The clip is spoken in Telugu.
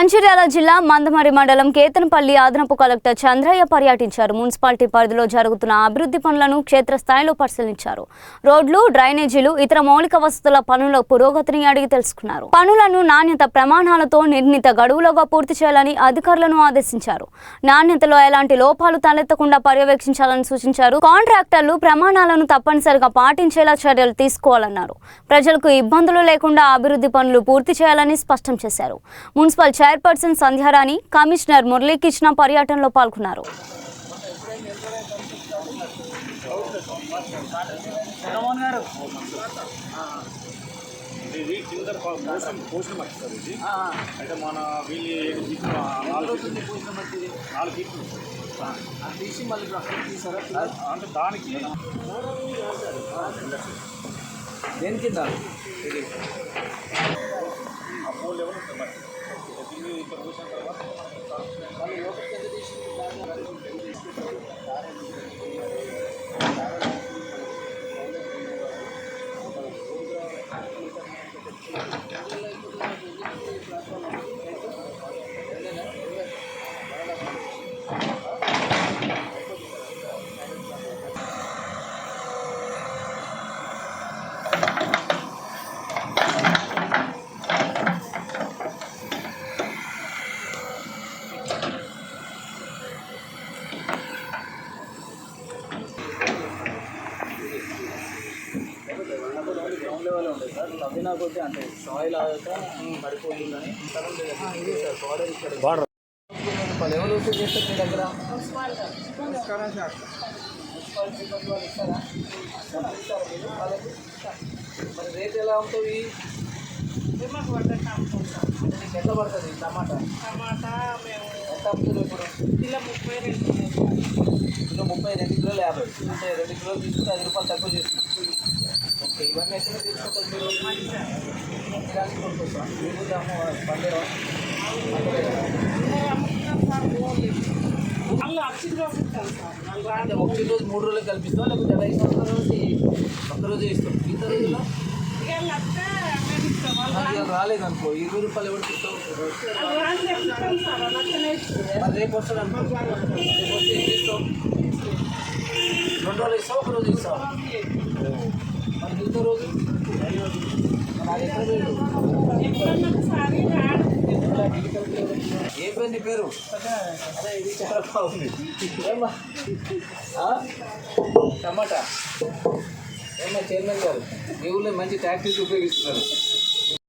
మంచిర్యాల జిల్లా మందమరి మండలం కేతనపల్లి అదనపు కలెక్టర్ చంద్రయ్య పర్యటించారు. మున్సిపాలిటీ పరిధిలో జరుగుతున్న అభివృద్ధి పనులను క్షేత్రస్థాయిలో పరిశీలించారు. రోడ్లు, డ్రైనేజీలు, ఇతర మౌలిక వసతుల పనుల పురోగతిని అడిగి తెలుసుకున్నారు. పనులను నాణ్యత ప్రమాణాలతో నిర్ణీత గడువులోగా పూర్తి చేయాలని అధికారులను ఆదేశించారు. నాణ్యతలో ఎలాంటి లోపాలు తలెత్తకుండా పర్యవేక్షించాలని సూచించారు. కాంట్రాక్టర్లు ప్రమాణాలను తప్పనిసరిగా పాటించేలా చర్యలు తీసుకోవాలన్నారు. ప్రజలకు ఇబ్బందులు లేకుండా అభివృద్ధి పనులు పూర్తి చేయాలని స్పష్టం చేశారు. Municipal chairperson Sandhyarani, commissioner Muralikrishna పర్యటనలో పాల్గొన్నారు. తవ్వినా కొద్ది అంటే సాయిల్ ఆగాక పడిపోతుందని ఇదే సార్ బార్డర్ ఇక్కడ లెవెల్ ఓకే చేస్తారు మీ దగ్గర మరి రేట్ ఎలా ఉంటుంది? ఎంత పడుతుంది టమాటా? ఎంత అమ్ముతుంది ఇప్పుడు? కిలో 32 కిలోలు 50 అంటే 2 కిలోలు తీసుకుంటే 5 రూపాయలు తక్కువ చేస్తుంది. ఓకే, ఇవన్నీ ఎక్కడ తీసుకుంటారు మీరు? పండేరా ఒకటి రోజు 3 రోజులు కల్పిస్తాం, లేకపోతే 5 సంవత్సరాల ఒక్క రోజే ఇస్తాం. ఇంత రోజుల్లో రాలేదనుకో 20 రూపాయలు ఎవరు ఇస్తాం? రేపు వస్తాడు అనుకో, రేపు వస్తే ఏం ఇస్తాం? 2 రోజులు ఇస్తాం, ఒక రోజు ఇస్తాం. మరి ఇంత రోజు ఏ పేరు నీ పేరు? అదే ఇది చాలా బాగుంది. టమాటా ఏమన్నా చైర్మన్ గారు మీ ఊళ్ళో మంచి ట్యాక్సీస్ ఉపయోగిస్తున్నారు.